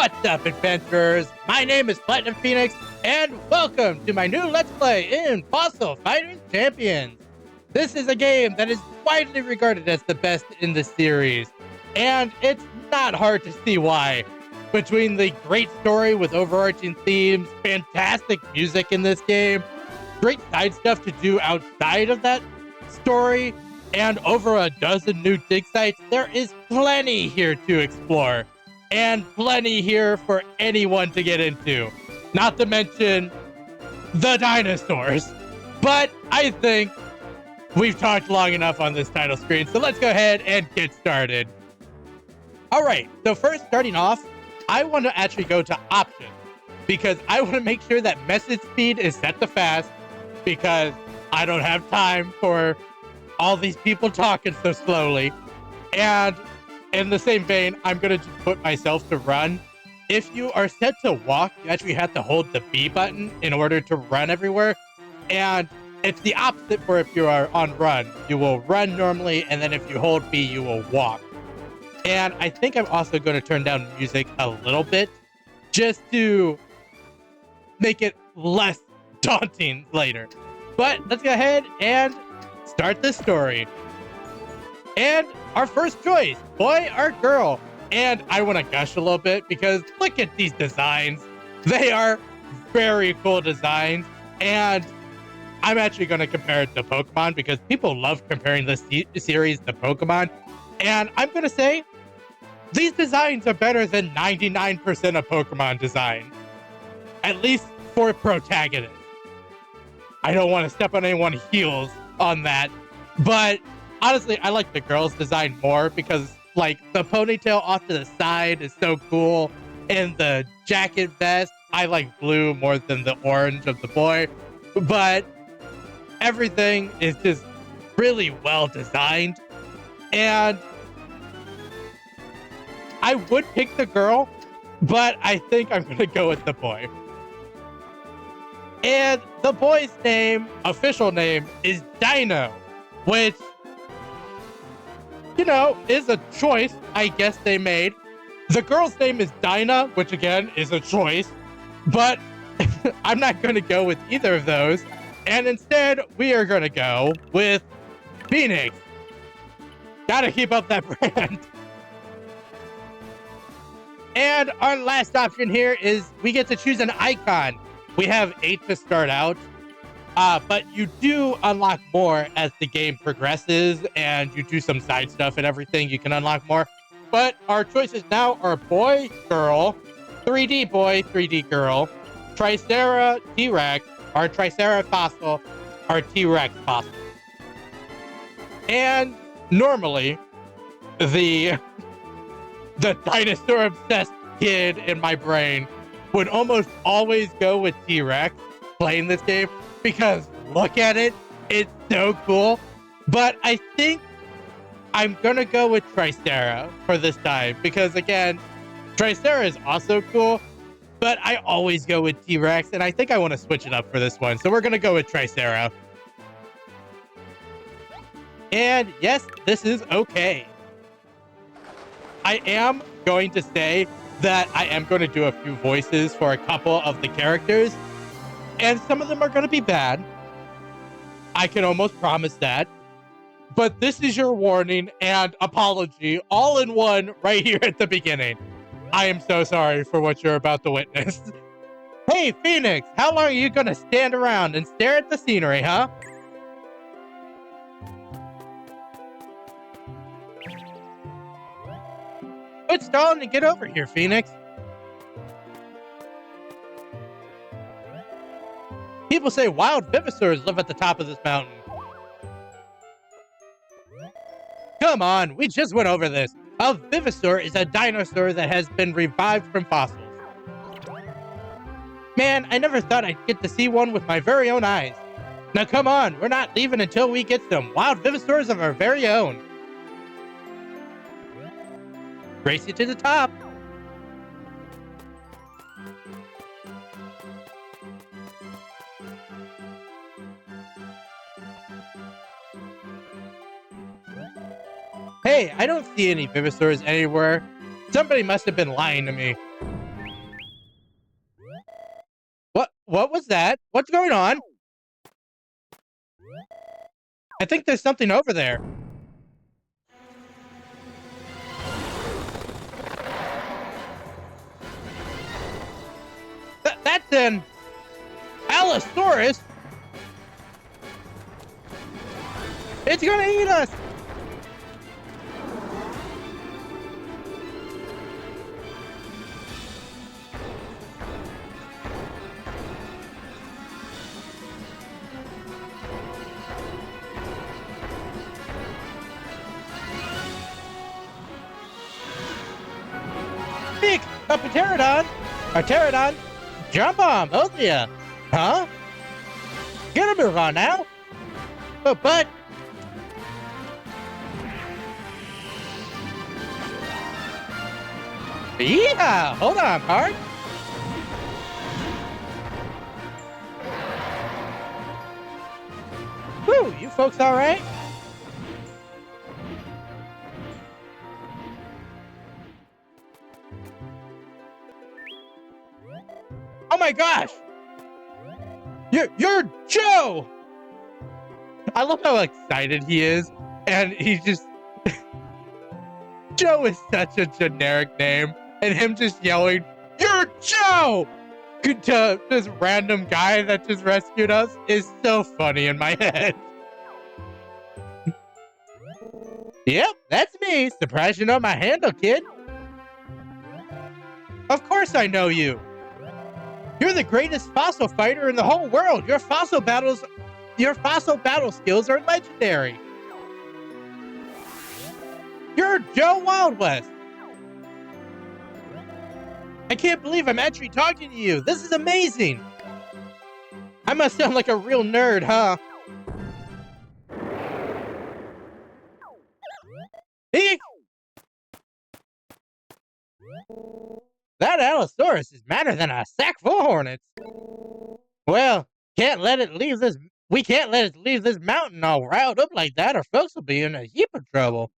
What's up, adventurers? My name is Platinum Phoenix, and welcome to my new Let's Play in Fossil Fighters Champions. This is a game that is widely regarded as the best in the series, and it's not hard to see why. Between the great story with overarching themes, fantastic music in this game, great side stuff to do outside of that story, and over a dozen new dig sites, there is plenty here to explore. And plenty here for anyone to get into. Not to mention the dinosaurs. But I think we've talked long enough on this title screen, so let's go ahead and get started. All right, so first starting off, I want to actually go to options because I want to make sure that message speed is set to fast because I don't have time for all these people talking so slowly. And in the same vein, I'm going to just put myself to run. If you are set to walk, you actually have to hold the B button in order to run everywhere. And it's the opposite for if you are on run. You will run normally, and then if you hold B, you will walk. And I think I'm also going to turn down music a little bit just to make it less daunting later. But let's go ahead and start this story. And our first choice, boy or girl. And I want to gush a little bit because look at these designs. They are very cool designs. And I'm actually going to compare it to Pokemon because people love comparing this series to Pokemon. And I'm going to say these designs are better than 99% of Pokemon designs. At least for protagonists. I don't want to step on anyone's heels on that. But honestly, I like the girl's design more because, like, the ponytail off to the side is so cool. And the jacket vest, I like blue more than the orange of the boy. But everything is just really well designed. And I would pick the girl, but I think I'm going to go with the boy. And the boy's name, official name, is Dino, which, you know, is a choice I guess they made. The girl's name is Dinah, which again is a choice, but I'm not going to go with either of those. And instead, we are going to go with Phoenix. Gotta keep up that brand. And our last option here is we get to choose an icon. We have 8 to start out. But you do unlock more as the game progresses and you do some side stuff and everything. You can unlock more. But our choices now are boy, girl, 3D boy, 3D girl, Tricera T-Rex, or Tricera fossil, or T-Rex fossil. And normally, the dinosaur-obsessed kid in my brain would almost always go with T-Rex playing this game. Because look at it, it's so cool. But I think I'm gonna go with Tricera for this time because again, Tricera is also cool, but I always go with T-Rex, and I think I want to switch it up for this one. So we're gonna go with Tricera. And yes, this is okay. I am going to say that I am going to do a few voices for a couple of the characters. And some of them are going to be bad. I can almost promise that. But this is your warning and apology all in one right here at the beginning. I am so sorry for what you're about to witness. Hey, Phoenix, how long are you going to stand around and stare at the scenery, huh? Quit stalling and get over here, Phoenix. People say wild Vtuber live at the top of this mountain. Come on, we just went over this. A Vtuber is a dinosaur that has been revived from fossils. Man, I never thought I'd get to see one with my very own eyes. Now come on, we're not leaving until we get some wild Vtubers of our very own. Race you to the top. Hey, I don't see any Vivasors anywhere. Somebody must have been lying to me. What was that? What's going on? I think there's something over there. That's an Allosaurus. It's gonna eat us. Speak, a pterodon, a pterodon. Jump on, both of ya. Huh? Get a move on now. But. Yeah, hold on, Park. Whew, you folks all right? Oh my gosh! You're Joe! I love how excited he is, and he just... Joe is such a generic name, and him just yelling, "You're Joe!" to this random guy that just rescued us is so funny in my head. Yep, that's me. Surprised you know my handle, kid. Of course I know you. You're the greatest fossil fighter in the whole world. Your fossil battle skills are legendary. You're Joe Wild West. I can't believe I'm actually talking to you. This is amazing. I must sound like a real nerd, huh? Eek! That Allosaurus is madder than a sack full of hornets. Well, we can't let it leave this mountain all riled up like that, or folks will be in a heap of trouble.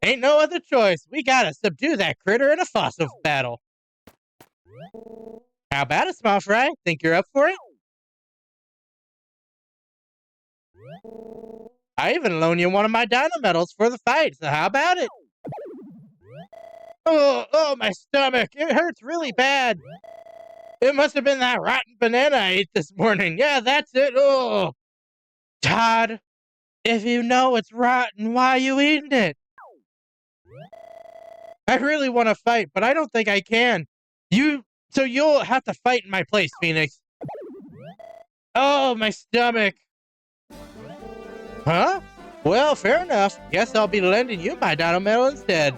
Ain't no other choice. We gotta subdue that critter in a fossil battle. How about it, small fry? Think you're up for it? I even loan you one of my dino medals for the fight, so how about it? Oh, my stomach. It hurts really bad. It must have been that rotten banana I ate this morning. Yeah, that's it. Oh. Todd, if you know it's rotten, why are you eating it? I really want to fight, but I don't think I can. So you'll have to fight in my place, Phoenix. Oh, my stomach. Huh? Well, fair enough. Guess I'll be lending you my dino medal instead.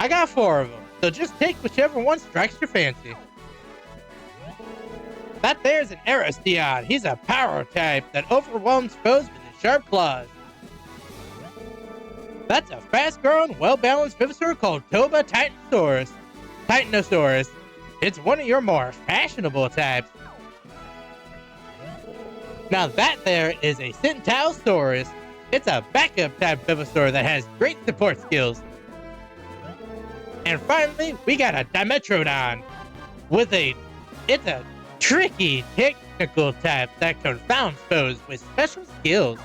I got 4 of them, so just take whichever one strikes your fancy. That there's an Aristeon. He's a power type that overwhelms foes with his sharp claws. That's a fast-growing, well-balanced Vtuber called Toba Titanosaurus. It's one of your more fashionable types. Now that there is a Centaurosaurus. It's a backup type Vtuber that has great support skills. And finally, we got a Dimetrodon it's a tricky technical type that confounds foes with special skills.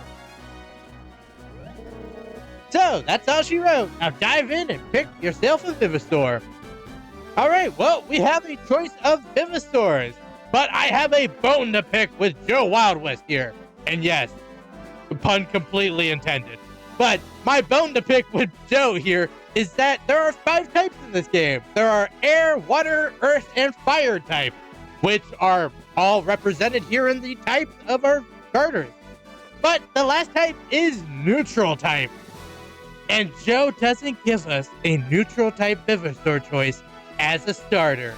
So, that's all she wrote. Now dive in and pick yourself a Vivassaur. Alright, well, we have a choice of Vivassaurs, but I have a bone to pick with Joe Wild West here. And yes, pun completely intended. But my bone to pick with Joe here is that there are 5 types in this game. There are air, water, earth, and fire types, which are all represented here in the types of our starters. But the last type is neutral type. And Joe doesn't give us a neutral type Vivassaur choice as a starter.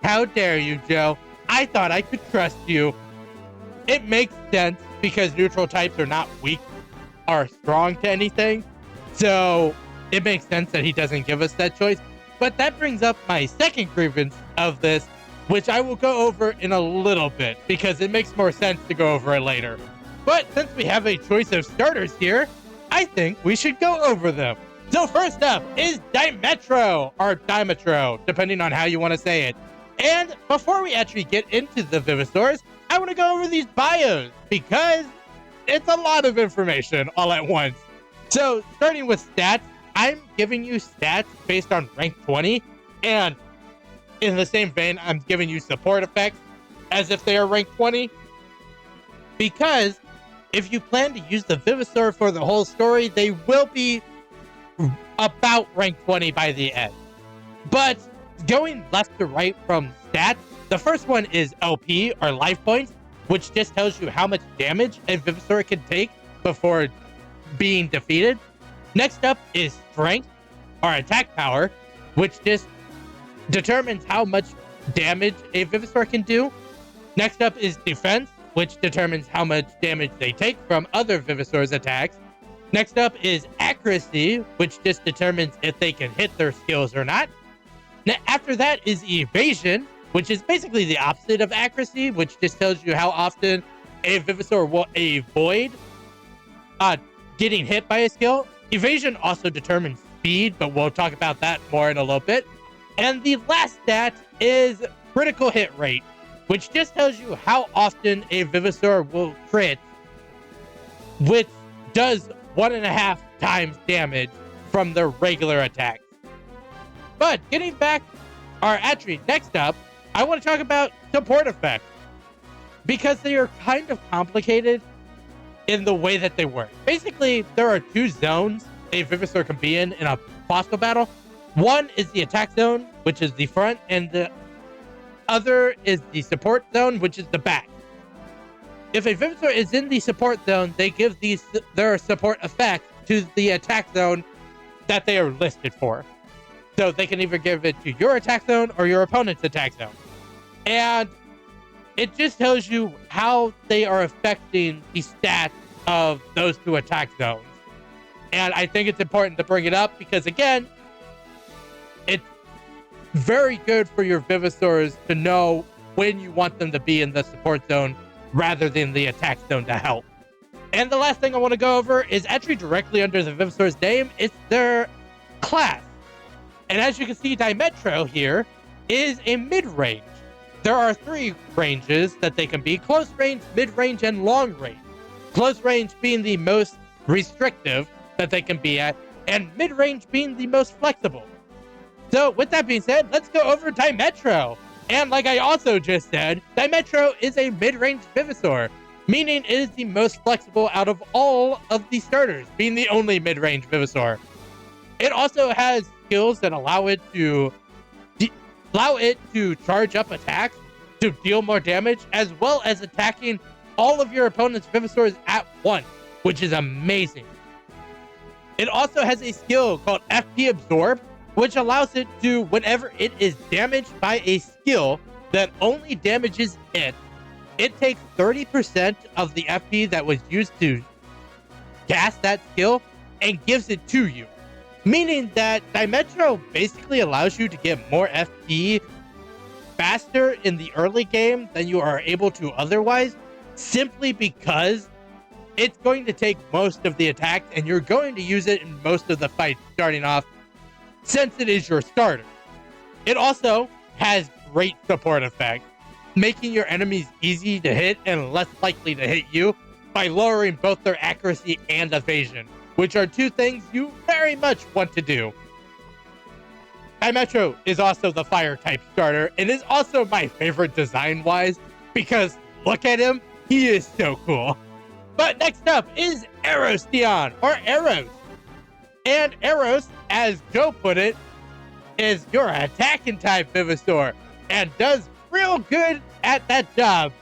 How dare you, Joe? I thought I could trust you. It makes sense because neutral types are not weak or strong to anything. So it makes sense that he doesn't give us that choice. But that brings up my second grievance of this, which I will go over in a little bit because it makes more sense to go over it later. But since we have a choice of starters here, I think we should go over them. So first up is Dimetro, or Dimetro, depending on how you want to say it. And before we actually get into the Vivisaurs, I want to go over these bios because it's a lot of information all at once. So starting with stats, I'm giving you stats based on rank 20, and in the same vein, I'm giving you support effects as if they are rank 20, because if you plan to use the Vivisaur for the whole story, they will be about rank 20 by the end. But going left to right from stats, the first one is LP, or life points, which just tells you how much damage a Vivisaur can take before being defeated. Next up is strength, or attack power, which just determines how much damage a Vivisaur can do. Next up is defense, which determines how much damage they take from other Vivisaur's attacks. Next up is accuracy, which just determines if they can hit their skills or not. After that is evasion, which is basically the opposite of accuracy, which just tells you how often a Vivisaur will avoid getting hit by a skill. Evasion also determines speed, but we'll talk about that more in a little bit. And the last stat is critical hit rate, which just tells you how often a Vivisaur will crit, which does 1.5 times damage from their regular attacks. But getting back, or actually next up, I want to talk about support effects, because they are kind of complicated in the way that they work. Basically, there are two zones a Vivisaur can be in a fossil battle. One is the attack zone, which is the front, and the other is the support zone, which is the back. If a Vivisaur is in the support zone, they give their support effect to the attack zone that they are listed for. So they can either give it to your attack zone or your opponent's attack zone. And it just tells you how they are affecting the stats of those two attack zones. And I think it's important to bring it up because, again, it's very good for your Vivisaurs to know when you want them to be in the support zone rather than the attack zone to help. And the last thing I want to go over is actually directly under the Vivisaur's name. It's their class. And as you can see, Dimetro here is a mid-range. There are 3 ranges that they can be: close range, mid-range, and long range. Close range being the most restrictive that they can be at, and mid-range being the most flexible. So with that being said, let's go over Dimetro. And like I also just said, Dimetro is a mid-range Vivisaur, meaning it is the most flexible out of all of the starters, being the only mid-range Vivisaur. It also has skills that allow it to charge up attacks to deal more damage, as well as attacking all of your opponent's Vivisaurs at once, which is amazing. It also has a skill called FP Absorb, which allows it to, whenever it is damaged by a skill that only damages it, it takes 30% of the FP that was used to cast that skill and gives it to you. Meaning that Dimetro basically allows you to get more FP faster in the early game than you are able to otherwise, simply because it's going to take most of the attacks and you're going to use it in most of the fights starting off, since it is your starter. It also has great support effects, making your enemies easy to hit and less likely to hit you by lowering both their accuracy and evasion, which are 2 things you very much want to do. Dimetro is also the fire type starter and is also my favorite design-wise, because look at him, he is so cool. But next up is Erosteon, or Eros. And Eros, as Joe put it, is your attacking type Vivisaur and does real good at that job,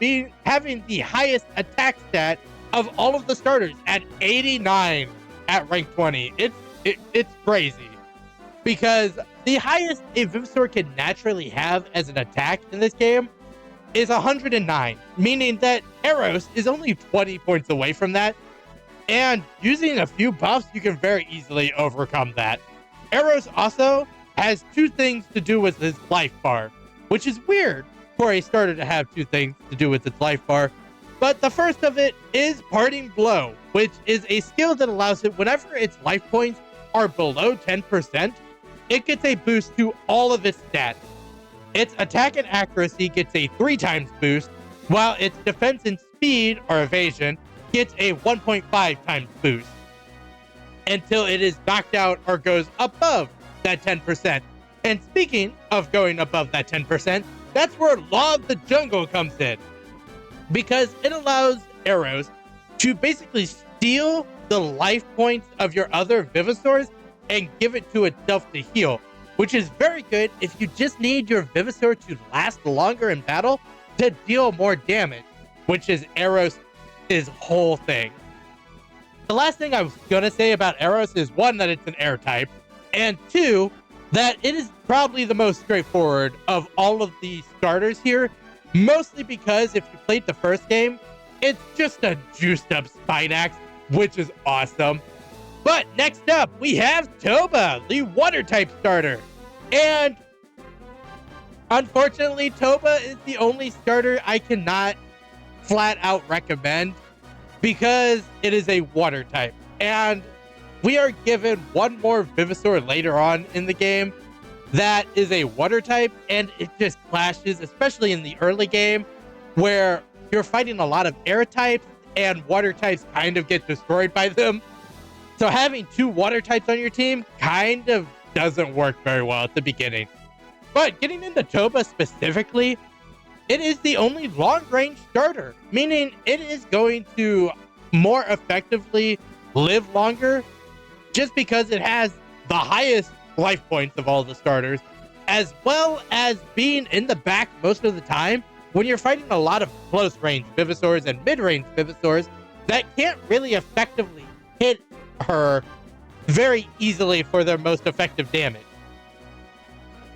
having the highest attack stat of all of the starters at 89 at rank 20. It's crazy, because the highest a Vivisaur can naturally have as an attack in this game is 109, meaning that Eros is only 20 points away from that. And using a few buffs, you can very easily overcome that. Eros also has 2 things to do with his life bar, which is weird for a starter to have 2 things to do with its life bar. But the first of it is Parting Blow, which is a skill that allows it, whenever its life points are below 10%, it gets a boost to all of its stats. Its attack and accuracy gets a 3 times boost, while its defense and speed, or evasion, gets a 1.5 times boost until it is knocked out or goes above that 10%. And speaking of going above that 10%, that's where Law of the Jungle comes in, because it allows arrows to basically steal the life points of your other Vivisaurs and give it to itself to heal, which is very good if you just need your Vivisaur to last longer in battle to deal more damage, which is Aros' whole thing. The last thing I was going to say about Aros is, one, that it's an air type, and two, that it is probably the most straightforward of all of the starters here, mostly because if you played the first game, it's just a juiced up Spinax, which is awesome. But next up, we have Toba, the water type starter. And unfortunately, Toba is the only starter I cannot flat out recommend because it is a water type. And we are given one more Vivisaur later on in the game that is a water type, and it just clashes, especially in the early game where you're fighting a lot of air types and water types kind of get destroyed by them. So having 2 water types on your team kind of doesn't work very well at the beginning. But getting into Toba specifically, it is the only long-range starter, meaning it is going to more effectively live longer just because it has the highest life points of all the starters, as well as being in the back most of the time when you're fighting a lot of close-range Vivisaurs and mid-range Vivisaurs that can't really effectively hit her very easily for their most effective damage.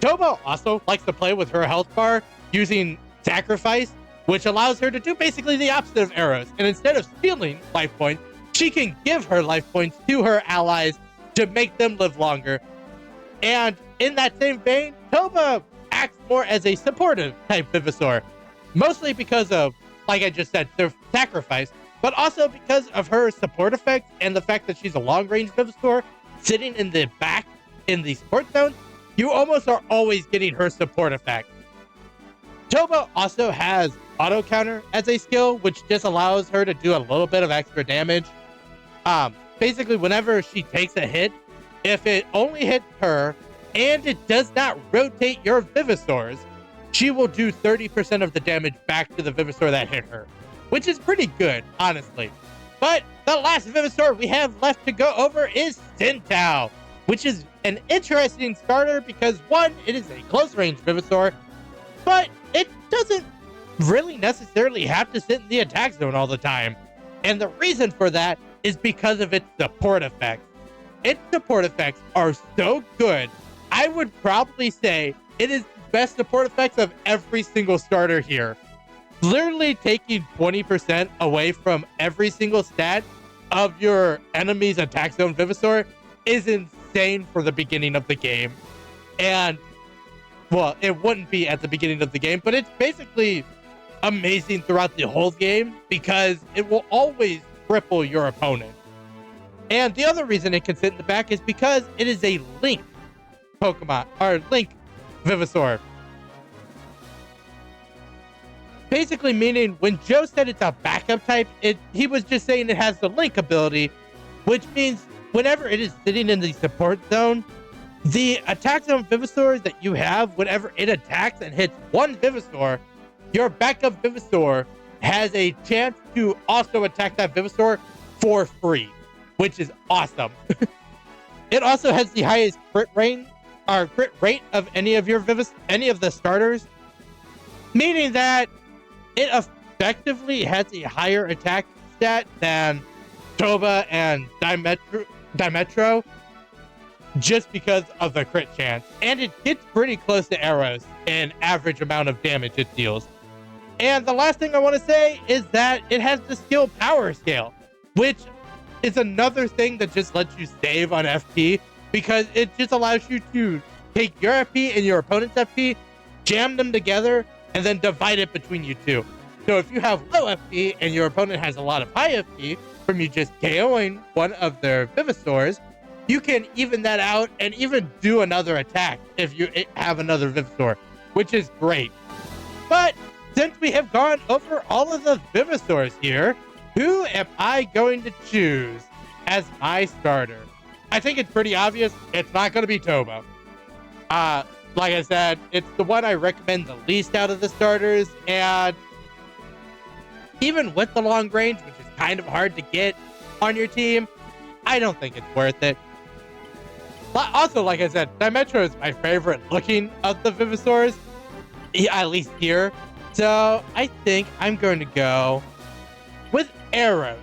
Toba also likes to play with her health bar using Sacrifice, which allows her to do basically the opposite of Aros. And instead of stealing life points, she can give her life points to her allies to make them live longer. And in that same vein, Toba acts more as a supportive type Vivisaur, mostly because of, like I just said, their Sacrifice, but also because of her support effect and the fact that she's a long-range Vivisaur sitting in the back in the support zone. You almost are always getting her support effect. Toba also has auto counter as a skill, which just allows her to do a little bit of extra damage. Basically, whenever she takes a hit, if it only hits her and it does not rotate your Vivisaurs, she will do 30% of the damage back to the Vivisaur that hit her, which is pretty good, honestly. But the last Vivisaur we have left to go over is Sintao, which is an interesting starter because, one, it is a close-range Vivisaur, but it doesn't really necessarily have to sit in the attack zone all the time. And the reason for that is because of its support effects. Its support effects are so good, I would probably say it is the best support effects of every single starter here. Literally taking 20% away from every single stat of your enemy's attack zone Vivisaur is insane for the beginning of the game. And, well, it wouldn't be at the beginning of the game, but it's basically amazing throughout the whole game because it will always cripple your opponent. And the other reason it can sit in the back is because it is a Link Pokemon, or Link Vivisaur. Basically meaning when Joe said it's a backup type, he was just saying it has the Link ability, which means whenever it is sitting in the support zone, the attack zone Vivisaur that you have, whenever it attacks and hits one Vivisaur, your backup Vivisaur has a chance to also attack that Vivisaur for free, which is awesome. It also has the highest crit rate of any of the starters, meaning that it effectively has a higher attack stat than Toba and Dimetro, just because of the crit chance. And it gets pretty close to Aros in average amount of damage it deals. And the last thing I want to say is that it has the skill power scale, which is another thing that just lets you save on FP, because it just allows you to take your FP and your opponent's FP, jam them together, and then divide it between you two. So if you have low FP and your opponent has a lot of high FP from you just KOing one of their Vivisaurs, you can even that out and even do another attack if you have another Vivisaur, which is great. But since we have gone over all of the Vivisaurs here, who am I going to choose as my starter? I think it's pretty obvious. It's not going to be Toba. Like I said, it's the one I recommend the least out of the starters, and even with the long range, which is kind of hard to get on your team, I don't think it's worth it. Also, like I said, Dimetro is my favorite looking of the Vivisaurs, at least here. So I think I'm going to go with Arrows.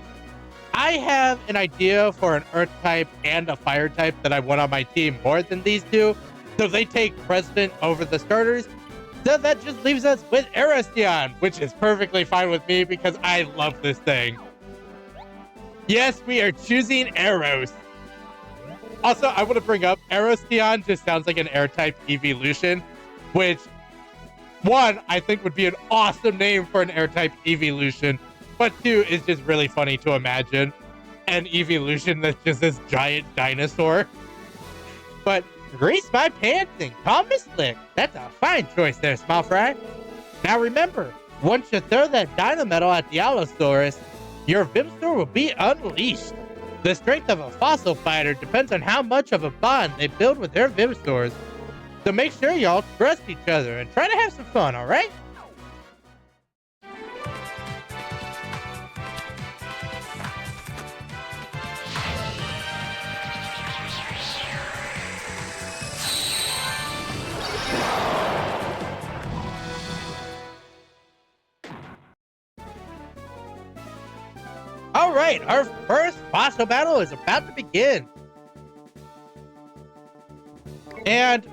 I have an idea for an Earth type and a Fire type that I want on my team more than these two, so they take precedent over the starters. So that just leaves us with Aerosteon, which is perfectly fine with me because I love this thing. Yes, we are choosing Arrows. Also, I want to bring up Aerosteon just sounds like an air-type evolution, which, one, I think would be an awesome name for an air-type evolution, but two, is just really funny to imagine an evolution that's just this giant dinosaur. But grease my pants and call me slick. That's a fine choice there, Small Fry. Now remember, once you throw that Dino-mite at the Allosaurus, your Vivisaur will be unleashed. The strength of a fossil fighter depends on how much of a bond they build with their Vivisaurs. So make sure y'all trust each other and try to have some fun, alright? Alright, our first fossil battle is about to begin. And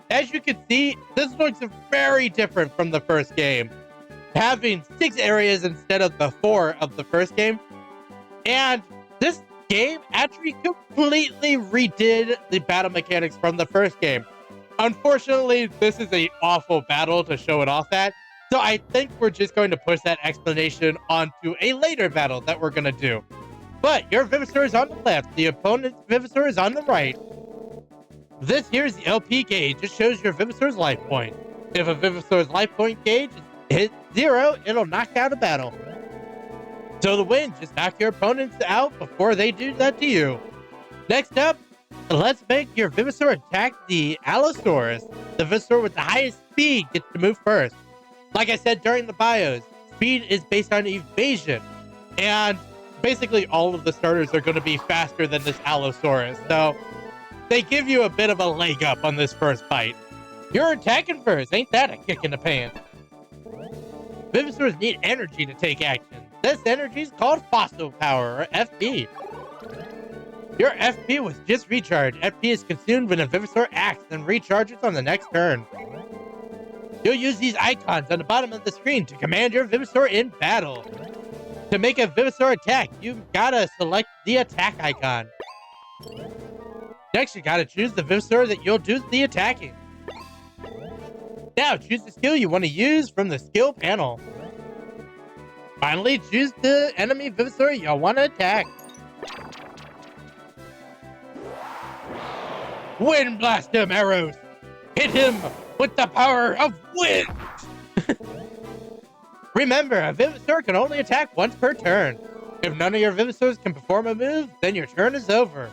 as you can see, this looks very different from the first game, having 6 areas instead of the 4 of the first game. And this game actually completely redid the battle mechanics from the first game. Unfortunately, this is an awful battle to show it off at, so I think we're just going to push that explanation onto a later battle that we're going to do. But your Vivisaur is on the left, the opponent's Vivisaur is on the right. This here is the LP gauge. It shows your Vivisaur's life point. If a Vivisaur's life point gauge hits 0, it'll knock out a battle. So to win, just knock your opponents out before they do that to you. Next up, let's make your Vivisaur attack the Allosaurus. The Vivisaur with the highest speed gets to move first. Like I said during the bios, speed is based on evasion. And basically all of the starters are going to be faster than this Allosaurus. So they give you a bit of a leg up on this first fight. You're attacking first, ain't that a kick in the pants? Vivisaurs need energy to take action. This energy is called Fossil Power, or FP. Your FP was just recharged. FP is consumed when a Vivisaur acts and recharges on the next turn. You'll use these icons on the bottom of the screen to command your Vivisaur in battle. To make a Vivisaur attack, you've gotta select the attack icon. Next, you gotta choose the Vivisaur that you'll do the attacking. Now, choose the skill you want to use from the skill panel. Finally, choose the enemy Vivisaur you want to attack. Wind blast him, Arrows! Hit him with the power of wind! Remember, a Vivisaur can only attack once per turn. If none of your Vivisaurs can perform a move, then your turn is over.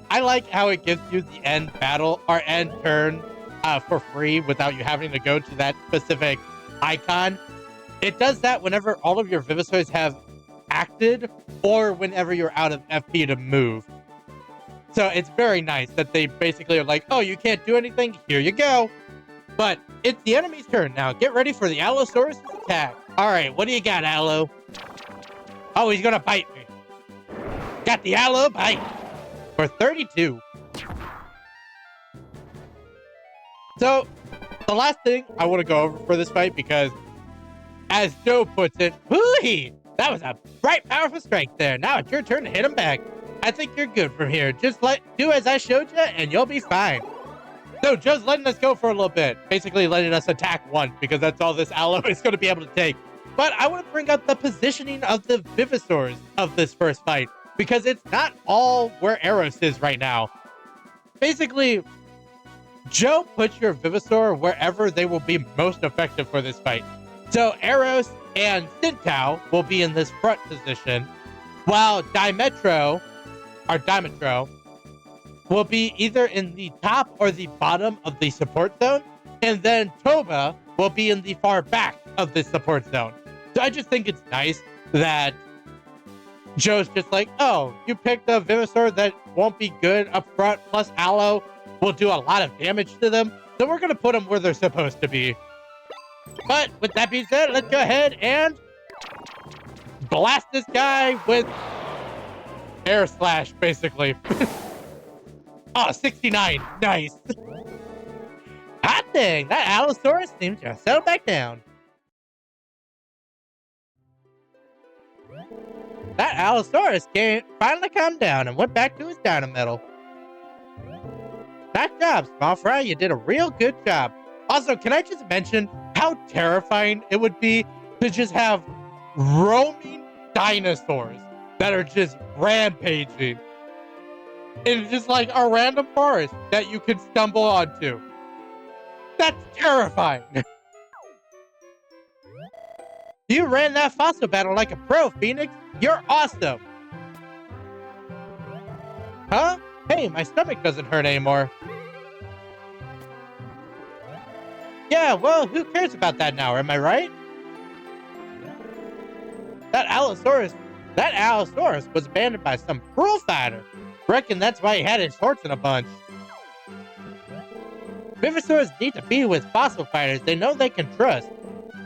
I like how it gives you the end battle or end turn for free without you having to go to that specific icon. It does that whenever all of your Vivisaurs have acted or whenever you're out of FP to move. So it's very nice that they basically are like, oh, you can't do anything? Here you go. But it's the enemy's turn now. Get ready for the Allosaurus' attack. All right, what do you got, Allo? Oh, he's going to bite me. Got the Allo bite for 32. So the last thing I want to go over for this fight, because as Joe puts it, whoo-hee, that was a bright, powerful strike there. Now it's your turn to hit him back. I think you're good from here. Just do as I showed you, and you'll be fine. So Joe's letting us go for a little bit, basically letting us attack once, because that's all this Allo is going to be able to take. But I want to bring up the positioning of the Vivisaurs of this first fight. because it's not all where Eros is right now. Basically, Joe puts your Venusaur wherever they will be most effective for this fight. So Eros and Sintao will be in this front position, while Dimetro will be either in the top or the bottom of the support zone, and then Toba will be in the far back of the support zone. So I just think it's nice that Joe's just like, oh, you picked a Venusaur that won't be good up front, plus Aloe will do a lot of damage to them, so we're going to put them where they're supposed to be. But with that being said, let's go ahead and blast this guy with Air Slash, basically. Oh, 69. Nice. Hot dang, that Allosaurus seems to settle back down. That Allosaurus finally calmed down and went back to his Dino-mite. Nice job, small fry. You did a real good job. Also, can I just mention how terrifying it would be to just have roaming dinosaurs that are just rampaging in just like a random forest that you could stumble onto? That's terrifying. You ran that fossil battle like a pro, Phoenix. You're awesome. Huh? Hey, my stomach doesn't hurt anymore. Yeah, well, who cares about that now, am I right? That Allosaurus was abandoned by some cruel fighter. Reckon that's why he had his horse in a bunch. Venusaurs need to be with fossil fighters they know they can trust.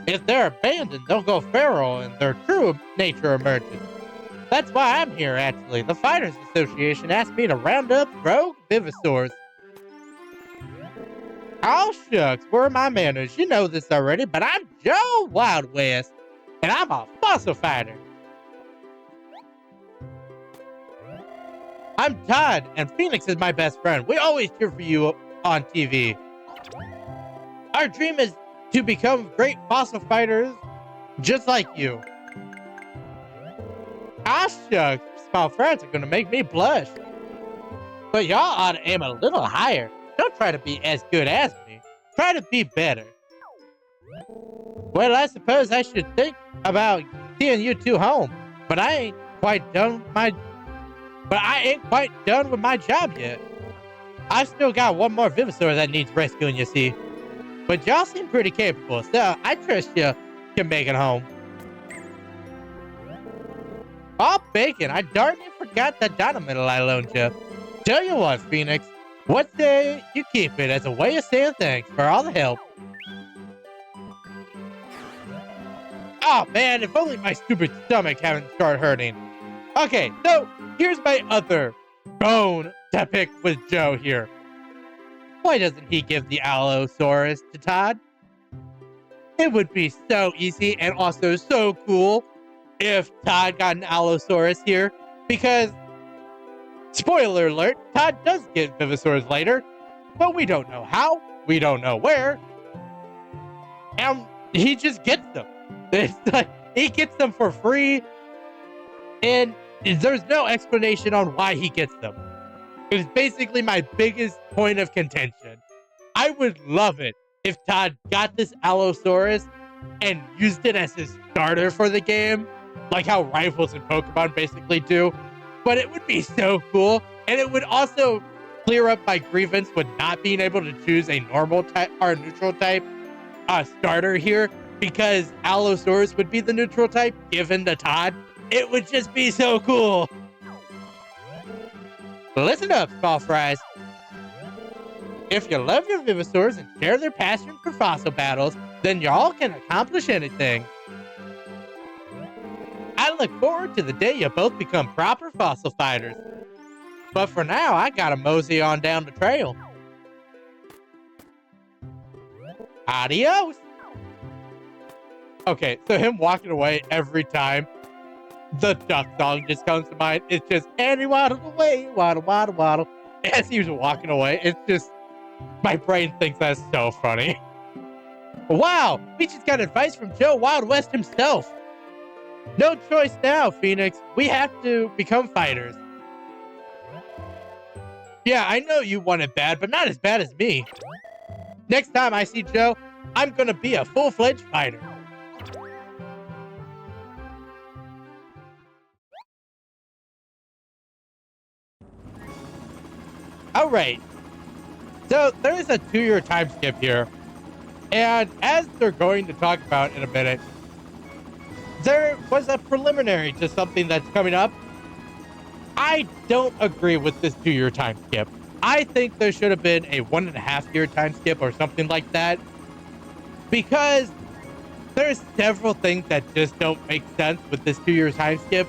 If they're abandoned, they'll go feral and their true nature emerges. That's why I'm here, actually. The Fighters Association asked me to round up rogue Venusaurs. Oh, shucks, where are my manners? You know this already, but I'm Joe Wild West, and I'm a fossil fighter. I'm Todd, and Phoenix is my best friend. We always cheer for you on TV. Our dream is to become great fossil fighters just like you. Ah, shucks, small friends are gonna make me blush. But y'all ought to aim a little higher. Don't try to be as good as me. Try to be better. Well, I suppose I should think about seeing you two home, but I ain't quite done with my job yet. I've still got one more Venusaur that needs rescuing, you see. But y'all seem pretty capable, so I trust you can make it home. Oh, bacon, I darn near forgot that Dino-mite I loaned you. Tell you what, Phoenix, what say you keep it as a way of saying thanks for all the help. Oh man, if only my stupid stomach hadn't started hurting. Okay, so here's my other bone to pick with Joe here. Why doesn't he give the Allosaurus to Todd? It would be so easy and also so cool if Todd got an Allosaurus here, because, spoiler alert, Todd does get Venusaurs later, but we don't know how, we don't know where, and he just gets them. It's like, he gets them for free, and there's no explanation on why he gets them. It's basically my biggest point of contention. I would love it if Todd got this Allosaurus and used it as his starter for the game, like how rivals in Pokemon basically do. But it would be so cool, and it would also clear up my grievance with not being able to choose a normal type or a neutral type starter here, because Allosaurus would be the neutral type given to Todd. It would just be so cool. Listen up, small fries. If you love your Venusaurs and share their passion for fossil battles, then y'all can accomplish anything. I look forward to the day you both become proper fossil fighters. But for now, I gotta mosey on down the trail. Adios! Okay, so him walking away every time the duck song just comes to mind. It's just, and he waddled away, waddle, waddle, waddle. As he was walking away, it's just, my brain thinks that's so funny. Wow, we just got advice from Joe Wild West himself. No choice now, Phoenix. We have to become fighters. Yeah, I know you want it bad, but not as bad as me. Next time I see Joe, I'm gonna be a full-fledged fighter. Alright, so there is a 2-year time skip here. And as they're going to talk about in a minute, there was a preliminary to something that's coming up. I don't agree with this 2-year time skip. I think there should have been a 1.5-year time skip or something like that. Because there's several things that just don't make sense with this 2-year time skip.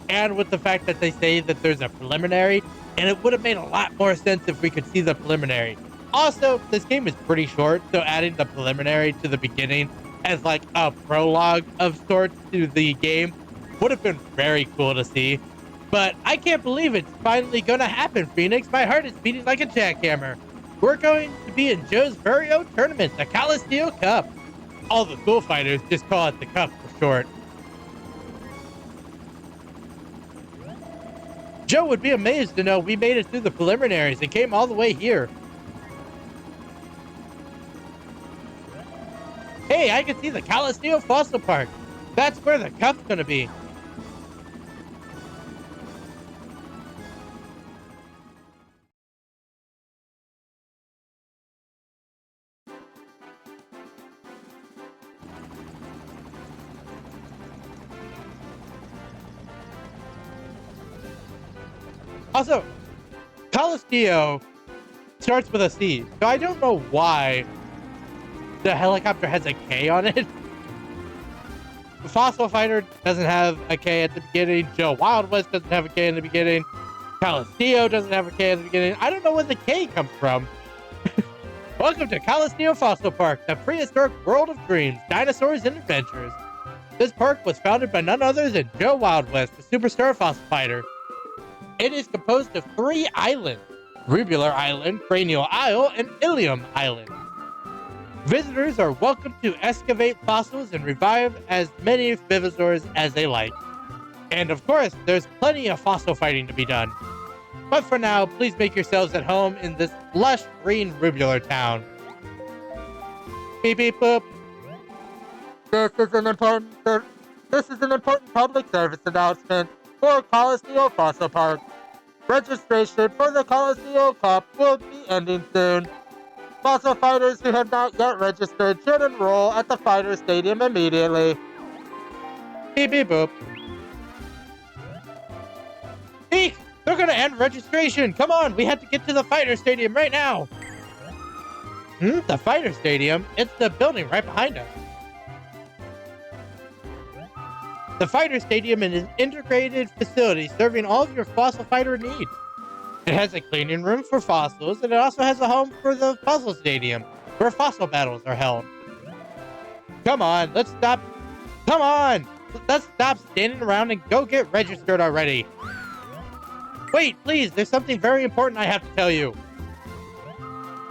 And with the fact that they say that there's a preliminary, and it would have made a lot more sense if we could see the preliminary. Also, this game is pretty short, so adding the preliminary to the beginning as like a prologue of sorts to the game would have been very cool to see. But I can't believe it's finally gonna happen, Phoenix. My heart is beating like a jackhammer. We're going to be in Joe's very own tournament, the Calisteo Cup. All the cool fighters just call it the Cup for short. Joe would be amazed to know we made it through the preliminaries and came all the way here. Hey, I can see the Calisteo Fossil Park. That's where the cup's gonna be. Also, Calisteo starts with a C, so I don't know why the helicopter has a K on it. The Fossil Fighter doesn't have a K at the beginning. Joe Wild West doesn't have a K in the beginning. Calisteo doesn't have a K at the beginning. I don't know where the K comes from. Welcome to Calisteo Fossil Park, the prehistoric world of dreams, dinosaurs, and adventures. This park was founded by none other than Joe Wild West, the superstar fossil fighter. It is composed of 3 islands: Rubular Island, Cranial Isle, and Ilium Island. Visitors are welcome to excavate fossils and revive as many vivisors as they like. And of course, there's plenty of fossil fighting to be done. But for now, please make yourselves at home in this lush green Rubular town. Beep beep boop. This is an important public service announcement for Calisteo Fossil Park. Registration for the Calisteo Cup will be ending soon. Fossil fighters who have not yet registered should enroll at the Fighter Stadium immediately. Beep beep boop. Eek! They're gonna end registration! Come on, we have to get to the Fighter Stadium right now! The Fighter Stadium? It's the building right behind us. The Fighter Stadium is an integrated facility serving all of your fossil fighter needs. It has a cleaning room for fossils, and it also has a home for the Fossil Stadium, where fossil battles are held. Come on, let's stop. Come on! Let's stop standing around and go get registered already. Wait, please, there's something very important I have to tell you.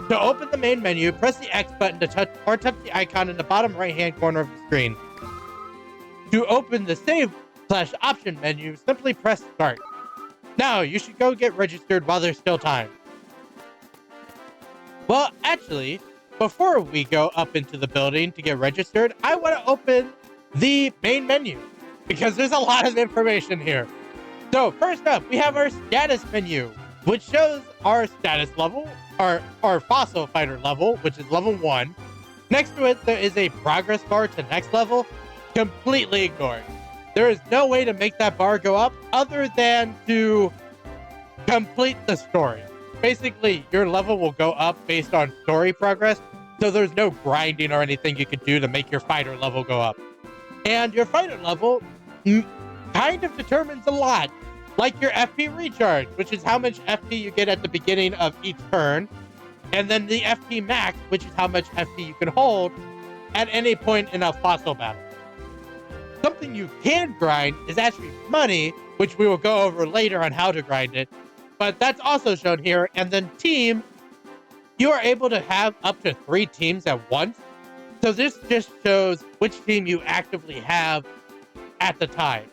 To open the main menu, press the X button to touch the icon in the bottom right-hand corner of the screen. To open the Save/Option menu, simply press Start. Now, you should go get registered while there's still time. Well, actually, before we go up into the building to get registered, I want to open the main menu, because there's a lot of information here. So, first up, we have our status menu, which shows our status level, our fossil fighter level, which is level 1. Next to it, there is a progress bar to next level, completely ignored. There is no way to make that bar go up other than to complete the story. Basically, your level will go up based on story progress, so there's no grinding or anything you could do to make your fighter level go up. And your fighter level kind of determines a lot, like your FP recharge, which is how much FP you get at the beginning of each turn, and then the FP max, which is how much FP you can hold at any point in a fossil battle. Something you can grind is actually money, which we will go over later on how to grind it, but that's also shown here. And then team, you are able to have up to 3 teams at once. So this just shows which team you actively have at the time.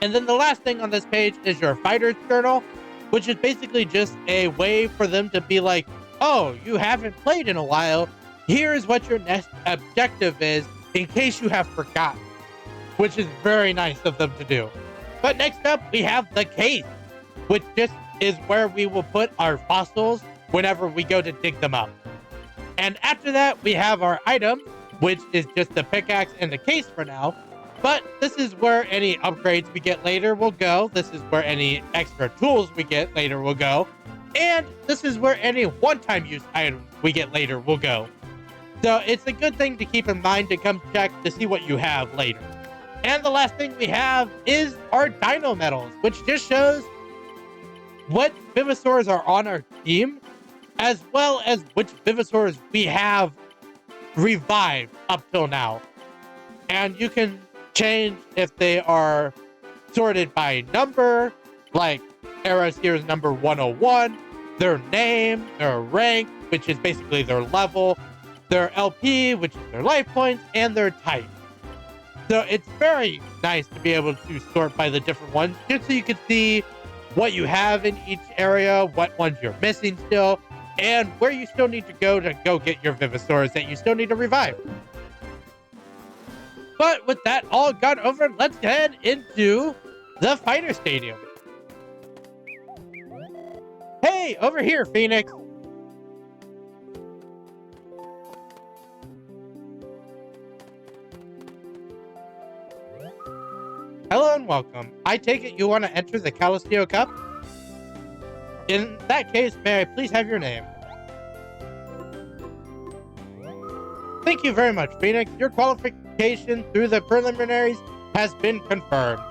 And then the last thing on this page is your fighter's journal, which is basically just a way for them to be like, oh, you haven't played in a while. Here's what your next objective is in case you have forgotten, which is very nice of them to do. But next up, we have the case, which just is where we will put our fossils whenever we go to dig them up. And after that, we have our item, which is just the pickaxe and the case for now. But this is where any upgrades we get later will go. This is where any extra tools we get later will go. And this is where any one-time use items we get later will go. So it's a good thing to keep in mind to come check to see what you have later. And the last thing we have is our Dino medals, which just shows what Vivosaurs are on our team, as well as which Vivosaurs we have revived up till now. And you can change if they are sorted by number, like Eros here is number 101, their name, their rank, which is basically their level, their LP, which is their life points, and their type. So it's very nice to be able to sort by the different ones, just so you can see what you have in each area, what ones you're missing still, and where you still need to go get your Vivosaurs that you still need to revive. But with that all gone over, let's head into the Fighter Stadium. Hey, over here, Phoenix. Hello and welcome. I take it you want to enter the Calisteo Cup? In that case, may I please have your name? Thank you very much, Phoenix. Your qualification through the preliminaries has been confirmed.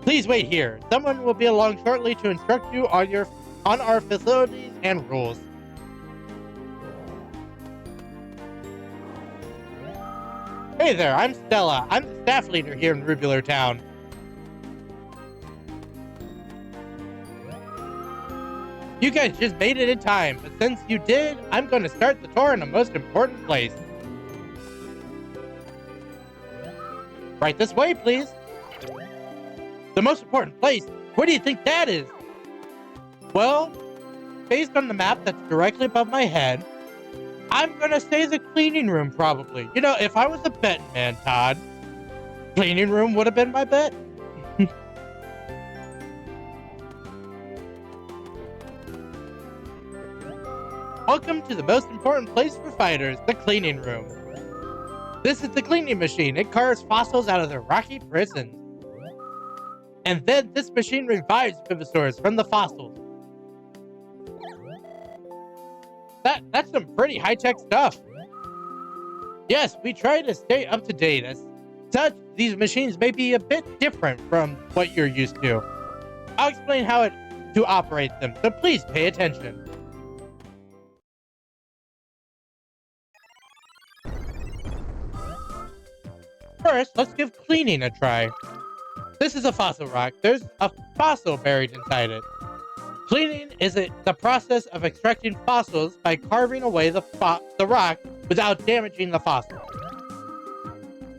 Please wait here. Someone will be along shortly to instruct you on our facilities and rules. Hey there, I'm Stella. I'm the staff leader here in Rubular Town. You guys just made it in time, but since you did, I'm going to start the tour in the most important place. Right this way, please. The most important place? Where do you think that is? Well, based on the map that's directly above my head, I'm going to say the cleaning room, probably. You know, if I was a betting man, Todd, cleaning room would have been my bet. Welcome to the most important place for fighters, the cleaning room. This is the cleaning machine. It carves fossils out of their rocky prisons. And then this machine revives Vivosaurs from the fossils. That's some pretty high-tech stuff. Yes, we try to stay up to date. As such, these machines may be a bit different from what you're used to. I'll explain how to operate them, so please pay attention. First, let's give cleaning a try. This is a fossil rock. There's a fossil buried inside it. Cleaning is the process of extracting fossils by carving away the rock without damaging the fossil.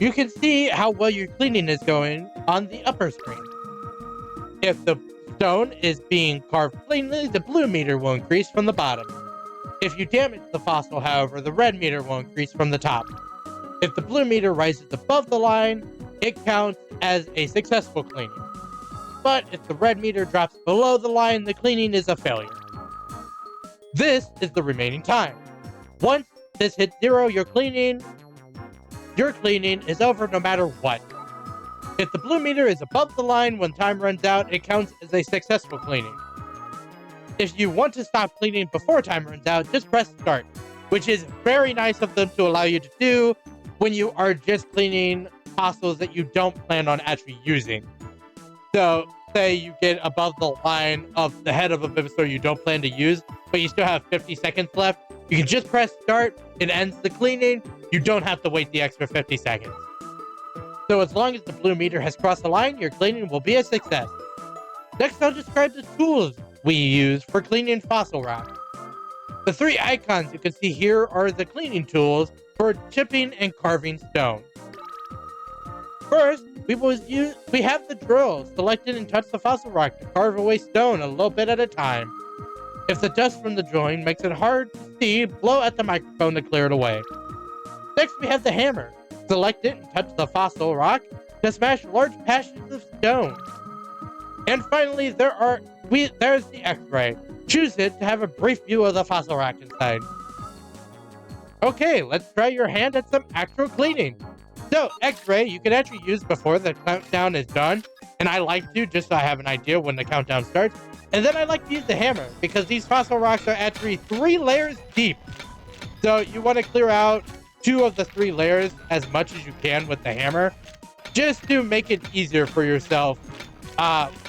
You can see how well your cleaning is going on the upper screen. If the stone is being carved cleanly, the blue meter will increase from the bottom. If you damage the fossil, however, the red meter will increase from the top. If the blue meter rises above the line, it counts as a successful cleaning. But if the red meter drops below the line, the cleaning is a failure. This is the remaining time. Once this hits 0, your cleaning is over no matter what. If the blue meter is above the line when time runs out, it counts as a successful cleaning. If you want to stop cleaning before time runs out, just press start, which is very nice of them to allow you to do when you are just cleaning fossils that you don't plan on actually using. So, say you get above the line of the head of a Vivosaur you don't plan to use, but you still have 50 seconds left, you can just press start, it ends the cleaning, you don't have to wait the extra 50 seconds. So as long as the blue meter has crossed the line, your cleaning will be a success. Next, I'll describe the tools we use for cleaning fossil rock. The 3 icons you can see here are the cleaning tools for chipping and carving stone. First, we have the drill. Select it and touch the fossil rock to carve away stone a little bit at a time. If the dust from the drilling makes it hard to see, blow at the microphone to clear it away. Next, we have the hammer. Select it and touch the fossil rock to smash large patches of stone. And finally, there's the X-ray. Choose it to have a brief view of the fossil rock inside. Okay, let's try your hand at some actual cleaning. So, X-ray you can actually use before the countdown is done, and I like to just so I have an idea when the countdown starts. And then I like to use the hammer because these fossil rocks are actually 3 layers deep. So you want to clear out 2 of the 3 layers as much as you can with the hammer, just to make it easier for yourself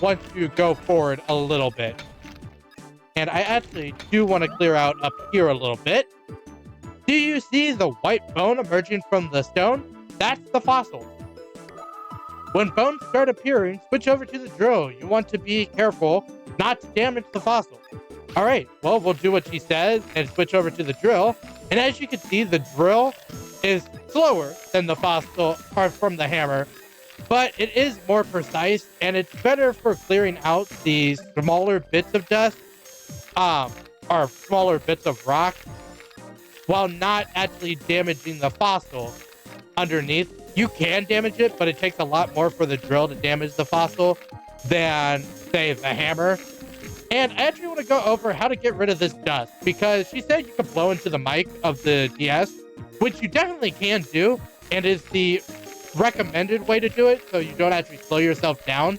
once you go forward a little bit. And I actually do want to clear out up here a little bit. Do you see the white bone emerging from the stone? That's the fossil. When bones start appearing, switch over to the drill. You want to be careful not to damage the fossil. Alright, well, we'll do what she says and switch over to the drill. And as you can see, the drill is slower than the fossil or from the hammer, but it is more precise and it's better for clearing out these smaller bits of dust, or smaller bits of rock, while not actually damaging the fossil underneath. You can damage it, but it takes a lot more for the drill to damage the fossil than, say, the hammer. And I actually want to go over how to get rid of this dust, because she said you can blow into the mic of the DS, which you definitely can do, and is the recommended way to do it, so you don't actually slow yourself down.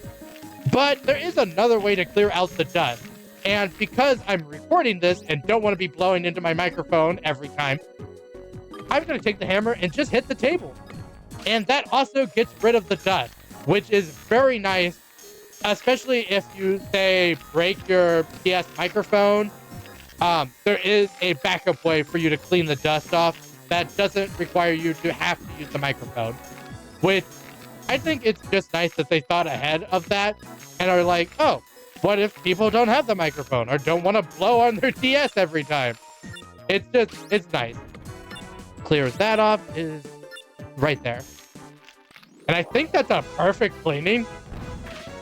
But there is another way to clear out the dust. And because I'm recording this and don't want to be blowing into my microphone every time, I'm going to take the hammer and just hit the table. And that also gets rid of the dust, which is very nice, especially if you, say, break your PS microphone. There is a backup way for you to clean the dust off that doesn't require you to have to use the microphone, which I think it's just nice that they thought ahead of that and are like, oh, what if people don't have the microphone or don't want to blow on their DS every time? It's nice. Clears that off is right there. And I think that's a perfect cleaning.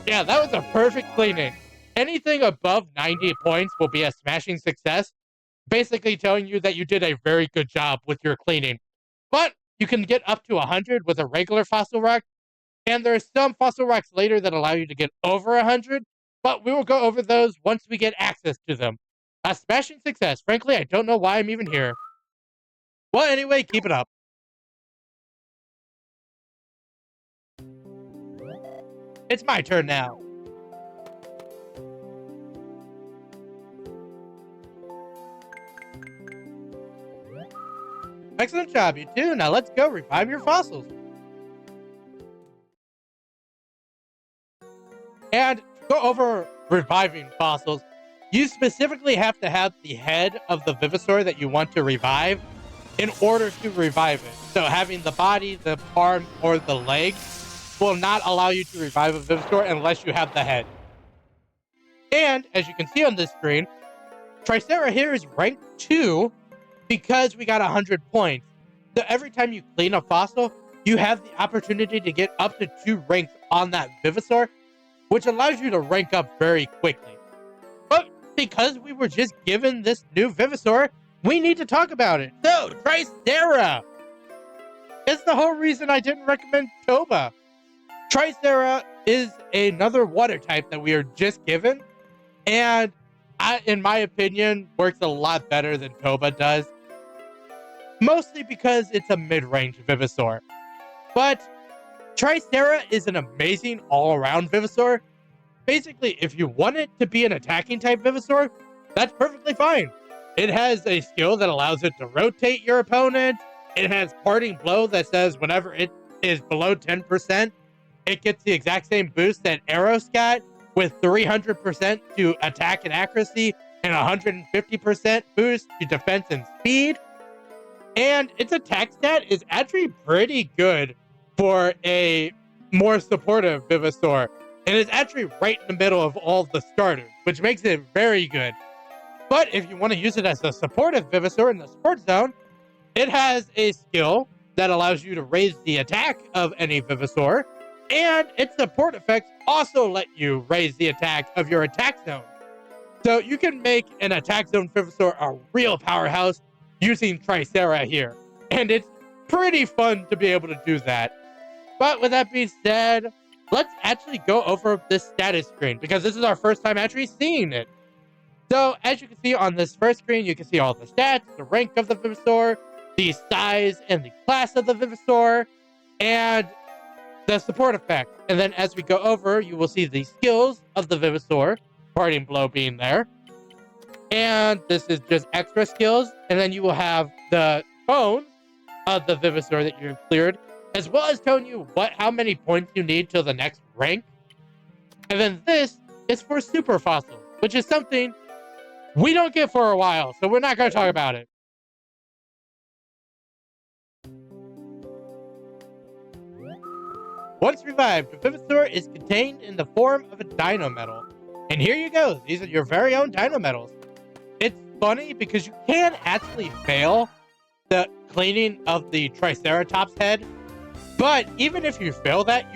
Yeah, that was a perfect cleaning. Anything above 90 points will be a smashing success, basically telling you that you did a very good job with your cleaning. But you can get up to 100 with a regular fossil rock, and there's some fossil rocks later that allow you to get over 100, but we will go over those once we get access to them. A smashing success. Frankly, I don't know why I'm even here. Well, anyway, keep it up. It's my turn now. Excellent job, you two. Now let's go revive your fossils. And to go over reviving fossils, you specifically have to have the head of the Vivosaur that you want to revive in order to revive it. So having the body, the arm, or the leg will not allow you to revive a Vivosaur unless you have the head. And as you can see on this screen, Tricera here is rank 2 because we got 100 points. So every time you clean a fossil, you have the opportunity to get up to 2 ranks on that Vivosaur, which allows you to rank up very quickly. But because we were just given this new Vivosaur, we need to talk about it. So, Tricera! It's the whole reason I didn't recommend Toba. Tricera is another water type that we are just given, and in my opinion, works a lot better than Toba does. Mostly because it's a mid-range Vivosaur. But Tricera is an amazing all-around Vivosaur. Basically, if you want it to be an attacking type Vivosaur, that's perfectly fine. It has a skill that allows it to rotate your opponent. It has Parting Blow that says whenever it is below 10%, it gets the exact same boost that Eros got, with 300% to attack and accuracy and 150% boost to defense and speed. And its attack stat is actually pretty good for a more supportive Vivosaur. And it's actually right in the middle of all the starters, which makes it very good. But if you want to use it as a supportive Vivosaur in the support zone, it has a skill that allows you to raise the attack of any Venusaur, and its support effects also let you raise the attack of your attack zone. So you can make an attack zone Venusaur a real powerhouse using Tricera here, and it's pretty fun to be able to do that. But with that being said, let's actually go over this status screen, because this is our first time actually seeing it. So as you can see on this first screen, you can see all the stats, the rank of the Venusaur, the size and the class of the Venusaur, and the support effect. And then as we go over, you will see the skills of the Venusaur, Parting Blow being there. And this is just extra skills. And then you will have the bones of the Venusaur that you've cleared, as well as telling you how many points you need till the next rank. And then this is for super fossils, which is something we don't get for a while, so we're not going to talk about it. Once revived, the Venusaur is contained in the form of a Dino-metal. And here you go. These are your very own Dino-metals. It's funny because you can actually fail the cleaning of the Triceratops head, but even if you fail that,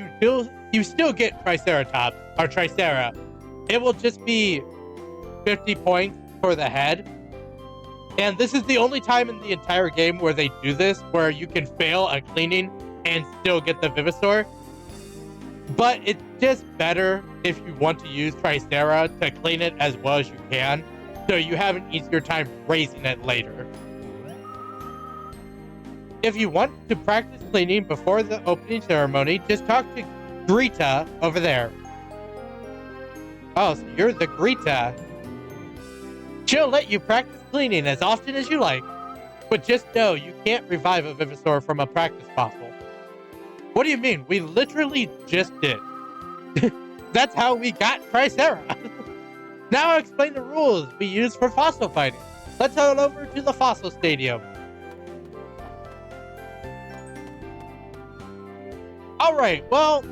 you still get Triceratops or Tricera. It will just be 50 points for the head. And this is the only time in the entire game where they do this, where you can fail a cleaning and still get the Venusaur. But it's just better if you want to use Tricera to clean it as well as you can, so you have an easier time raising it later. If you want to practice cleaning before the opening ceremony, just talk to Greta over there. Oh, so you're the Greta. She'll let you practice cleaning as often as you like, but just know you can't revive a Venusaur from a practice fossil. What do you mean? We literally just did. That's how we got Tricera. Now I'll explain the rules we use for fossil fighting. Let's head over to the fossil stadium. Alright, well,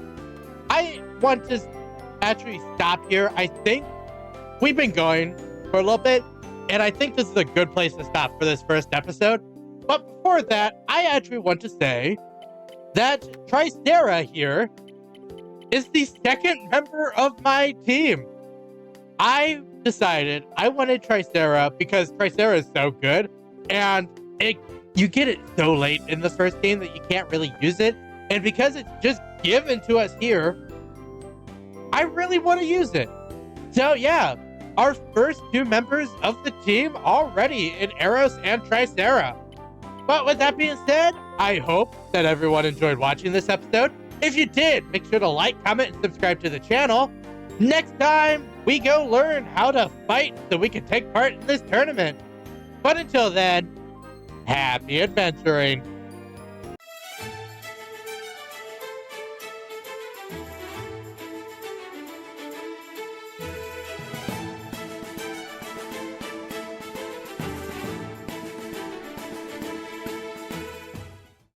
I want to actually stop here. I think we've been going for a little bit, and I think this is a good place to stop for this first episode. But before that, I actually want to say that Tricera here is the second member of my team. I decided I wanted Tricera because Tricera is so good, and you get it so late in the first game that you can't really use it. And because it's just given to us here, I really want to use it. So yeah, our first two members of the team already in Eros and Tricera. But with that being said, I hope that everyone enjoyed watching this episode. If you did, make sure to like, comment, and subscribe to the channel. Next time, we go learn how to fight so we can take part in this tournament. But until then, happy adventuring.